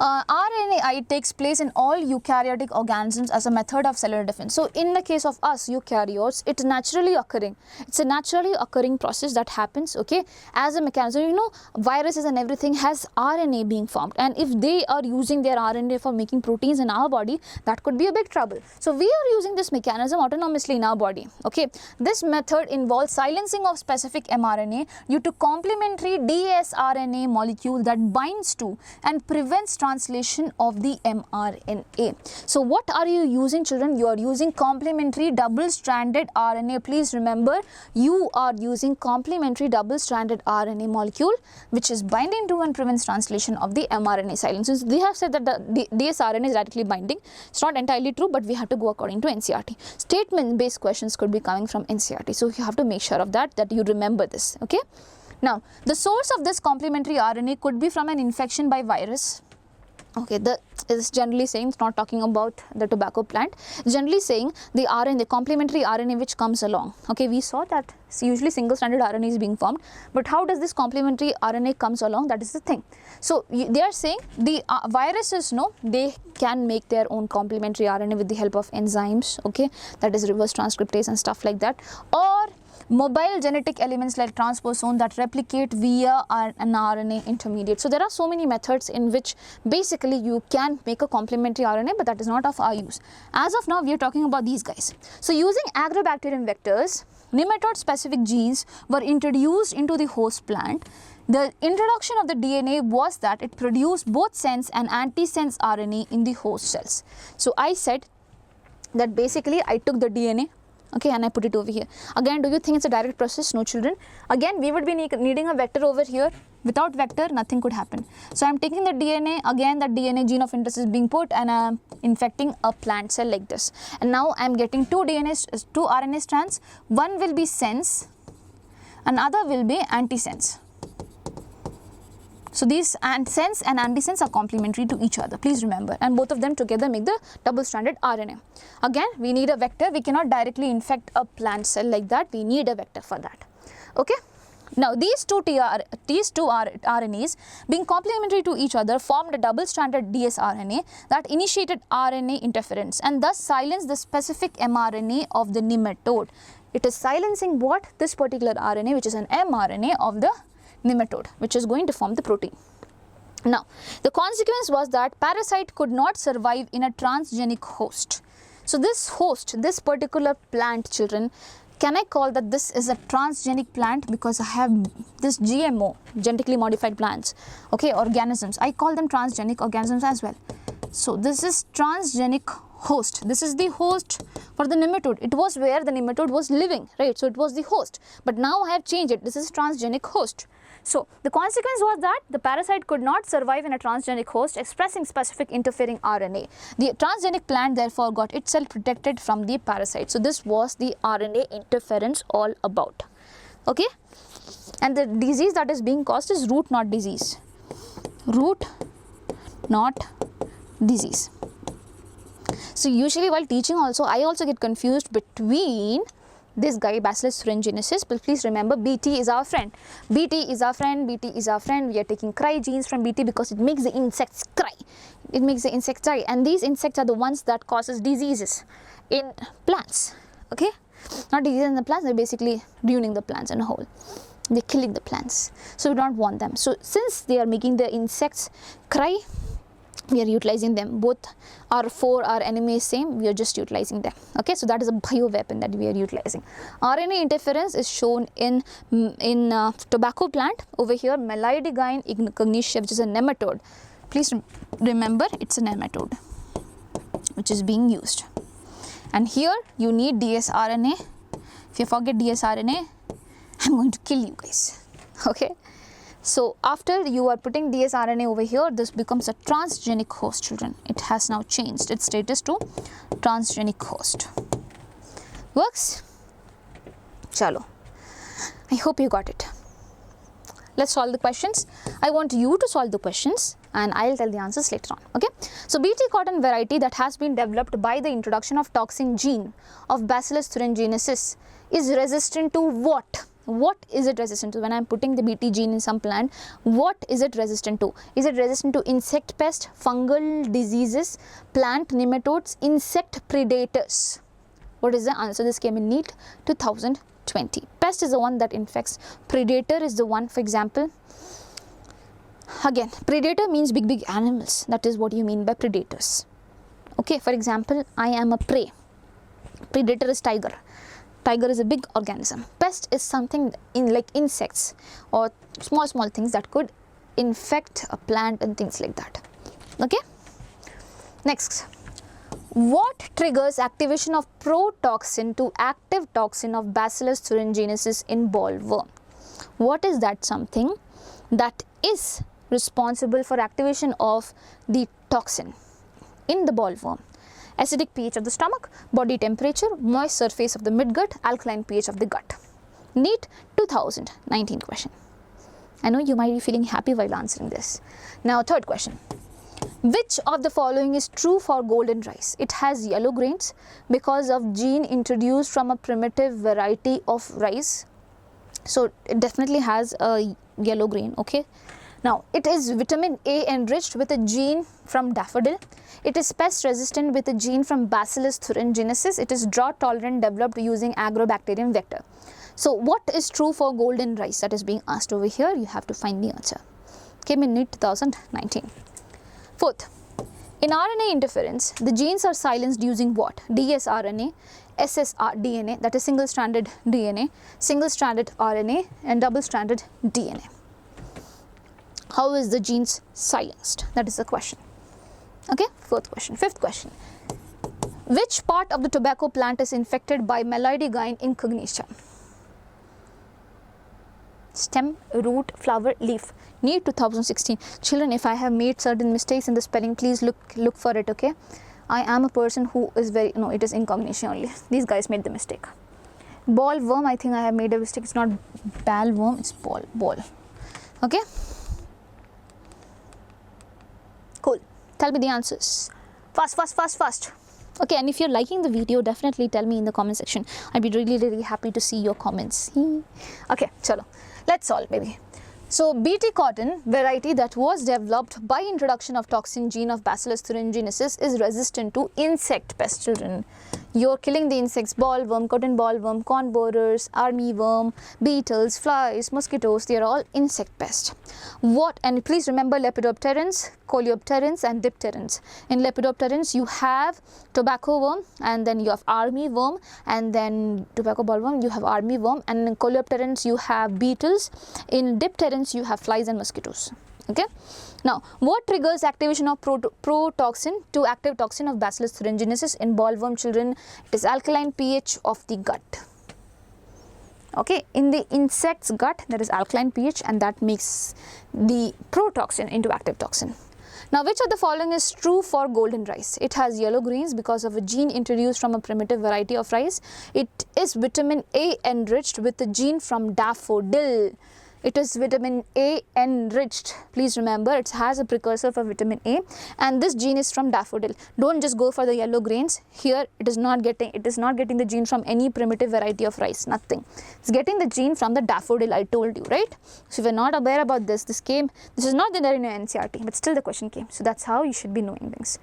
RNA takes place in all eukaryotic organisms as a method of cellular defense. So in the case of us eukaryotes, it's naturally occurring. It's a naturally occurring process that happens, okay, as a mechanism. You know, viruses and everything has RNA being formed, and if they are using their RNA for making proteins in our body, that could be a big trouble. So we are using this mechanism autonomously in our body. Okay, this method involves silencing of specific mRNA due to complementary dsRNA molecule that binds to and prevents translation of the mRNA. So what are you using, children? You are using complementary double-stranded RNA. Please remember, you are using complementary double-stranded RNA molecule which is binding to and prevents translation of the mRNA silencers. They have said that the dsRNA is directly binding. It's not entirely true, but we have to go according to NCERT. Statement-based questions could be coming from NCERT, so you have to make sure of that you remember this. Okay. Now, the source of this complementary RNA could be from an infection by virus. Okay, is generally saying, it's not talking about the tobacco plant, generally saying the RNA, the complementary RNA which comes along. Okay, we saw that usually single stranded RNA is being formed, but how does this complementary RNA comes along, that is the thing. So they are saying the viruses, no, they can make their own complementary RNA with the help of enzymes, okay, that is reverse transcriptase and stuff like that, or mobile genetic elements like transposon that replicate via an RNA intermediate. So there are so many methods in which basically you can make a complementary RNA, but that is not of our use. As of now, we are talking about these guys. So using agrobacterium vectors, nematode specific genes were introduced into the host plant. The introduction of the DNA was that it produced both sense and antisense RNA in the host cells. So I said that basically I took the DNA, okay, and I put it over here. Again, do you think it's a direct process? No, children. Again, we would be needing a vector over here. Without vector, nothing could happen. So I'm taking the DNA, again that DNA gene of interest is being put, and I'm infecting a plant cell like this. And now I'm getting two RNA strands. One will be sense, another will be antisense. So these sense and antisense are complementary to each other, please remember, and both of them together make the double-stranded RNA. Again, we need a vector. We cannot directly infect a plant cell like that. We need a vector for that. Okay. Now these two RNAs being complementary to each other formed a double-stranded dsRNA that initiated RNA interference and thus silenced the specific mRNA of the nematode. It is silencing what? This particular RNA, which is an mRNA of the nematode, which is going to form the protein. Now, the consequence was that parasite could not survive in a transgenic host. So this host, this particular plant, children, can I call that this is a transgenic plant because I have this GMO, genetically modified plants, okay, organisms. I call them transgenic organisms as well. So this is transgenic host. This is the host for the nematode. It was where the nematode was living, right? So it was the host, but now I have changed it. This is transgenic host. So the consequence was that the parasite could not survive in a transgenic host expressing specific interfering RNA. The transgenic plant therefore got itself protected from the parasite. So this was the RNA interference all about. Okay, and the disease that is being caused is root knot disease. Root knot disease. So usually while teaching also, I also get confused between this guy Bacillus thuringiensis, but please remember BT is our friend. BT is our friend, BT is our friend. We are taking cry genes from BT because it makes the insects cry. It makes the insects cry, and these insects are the ones that causes diseases in plants. Okay, not diseases in the plants, they're basically ruining the plants in a whole. They're killing the plants. So we don't want them. So since they are making the insects cry, we are utilizing them. Both our four are enemies same, we are just utilizing them. Okay, so that is a bioweapon that we are utilizing. RNA interference is shown in tobacco plant. Over here, Meleidigine ignitia, which is a nematode. Please remember, it's a nematode which is being used. And here you need dsRNA. If you forget dsRNA, I'm going to kill you guys. Okay. So after you are putting dsRNA over here, this becomes a transgenic host, children. It has now changed its status to transgenic host. Works? Chalo. I hope you got it. Let's solve the questions. I want you to solve the questions and I'll tell the answers later on. Okay. So BT cotton variety that has been developed by the introduction of toxin gene of Bacillus thuringiensis is resistant to what? What is it resistant to? When I am putting the BT gene in some plant, what is it resistant to? Is it resistant to insect pest, fungal diseases, plant nematodes, insect predators? What is the answer? This came in NEET 2020. Pest is the one that infects. Predator is the one, for example, again, predator means big animals. That is what you mean by predators. Okay, for example, I am a prey. Predator is tiger. Tiger is a big organism. Pest is something in like insects or small things that could infect a plant and things like that. Okay. Next, what triggers activation of protoxin to active toxin of Bacillus thuringiensis in bollworm? What is that something that is responsible for activation of the toxin in the bollworm? Acidic pH of the stomach, body temperature, moist surface of the midgut, alkaline pH of the gut. NEET 2019 question. I know you might be feeling happy while answering this. Now third question. Which of the following is true for golden rice? It has yellow grains because of gene introduced from a primitive variety of rice. So it definitely has a yellow grain, okay. Now it is vitamin A enriched with a gene from daffodil. It is pest resistant with a gene from Bacillus thuringiensis. It is drought tolerant, developed using agrobacterium vector. So what is true for golden rice? That is being asked over here. You have to find the answer. Came in NEET 2019. Fourth, in RNA interference, the genes are silenced using what? dsRNA, ssRDNA, that is single-stranded DNA, single-stranded RNA, and double-stranded DNA. How is the genes silenced? That is the question. Okay, fourth question. Fifth question. Which part of the tobacco plant is infected by Meloidegyne incognitia? Stem, root, flower, leaf. NEET 2016. Children, if I have made certain mistakes in the spelling, please look for it, okay? I am a person who is very, no, it is incognition only. These guys made the mistake. Ball worm, I think I have made a mistake. It's not ball worm, it's ball. Okay? Cool. Tell me the answers. Fast. Okay, and if you're liking the video, definitely tell me in the comment section. I'd be really happy to see your comments. Okay, chalo. Let's solve, baby. So, BT cotton variety that was developed by introduction of toxin gene of Bacillus thuringiensis is resistant to insect pests, children. You're killing the insects, bollworm, cotton bollworm, corn borers, armyworm, beetles, flies, mosquitoes, they are all insect pests. What, and please remember lepidopterans, coleopterans and dipterans. In lepidopterans you have tobacco worm, and then you have armyworm, and then tobacco bollworm you have armyworm, and in coleopterans you have beetles. In dipterans you have flies and mosquitoes. Okay. Now, what triggers activation of protoxin to active toxin of Bacillus thuringiensis in bollworm children? It is alkaline pH of the gut. Okay, in the insect's gut there is alkaline pH, and that makes the protoxin into active toxin. Now, which of the following is true for golden rice? It has yellow grains because of a gene introduced from a primitive variety of rice. It is vitamin A enriched with a gene from daffodil. It is vitamin A enriched. Please remember, it has a precursor for vitamin A, and this gene is from daffodil. Don't just go for the yellow grains. Here it is not getting the gene from any primitive variety of rice, nothing. It's getting the gene from the daffodil, I told you, right? So if you're not aware about this, this is not there in your NCERT, but still the question came. So that's how you should be knowing things.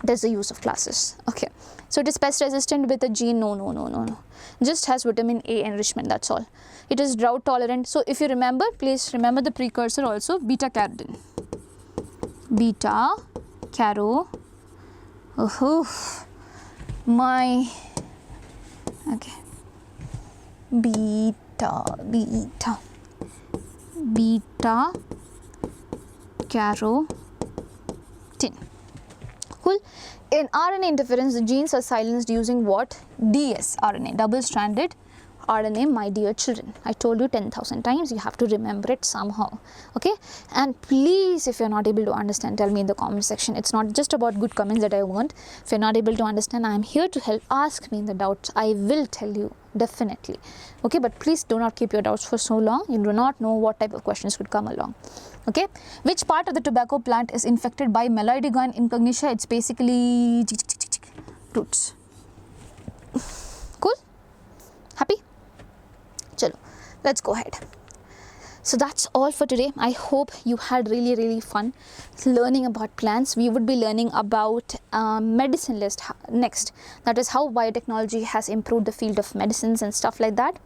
There's the use of classes. Okay, so it is pest resistant with a gene, no, just has vitamin A enrichment, that's all. It is drought tolerant. So if you remember, please remember the precursor also, beta carotene. Beta caro, okay, beta carotene. Cool. In RNA interference, the genes are silenced using what? dsRNA, double-stranded RNA, my dear children. I told you 10,000 times, you have to remember it somehow. Okay, and please, if you're not able to understand, tell me in the comment section. It's not just about good comments that I want. If you're not able to understand, I am here to help. Ask me the doubts. I will tell you, definitely. Okay, but please do not keep your doubts for so long. You do not know what type of questions could come along. Okay, which part of the tobacco plant is infected by Meloidegyne incognitia? It's basically roots. Cool? Happy? Chalo, let's go ahead. So that's all for today. I hope you had really fun learning about plants. We would be learning about medicine list next. That is how biotechnology has improved the field of medicines and stuff like that.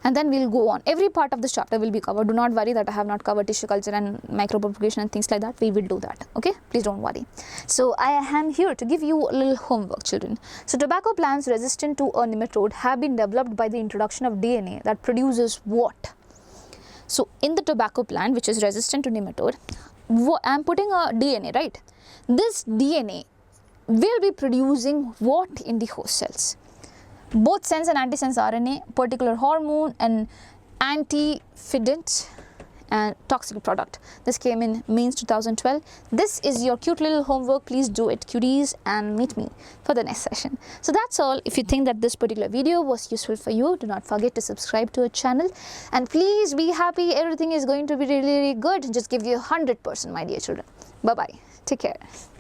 And then we'll go on. Every part of this chapter will be covered. Do not worry that I have not covered tissue culture and micropropagation and things like that. We will do that. Okay? Please don't worry. So I am here to give you a little homework, children. So tobacco plants resistant to a nematode have been developed by the introduction of DNA that produces what? So in the tobacco plant, which is resistant to nematode, I am putting a DNA, right? This DNA will be producing what in the host cells? Both sense and antisense RNA, particular hormone, and antifidant and toxic product. This came in mains 2012. This is your cute little homework. Please do it, cuties, and meet me for the next session. So that's all. If you think that this particular video was useful for you, do not forget to subscribe to our channel, and please be happy. Everything is going to be really good. Just give you 100%, my dear children. Bye bye. Take care.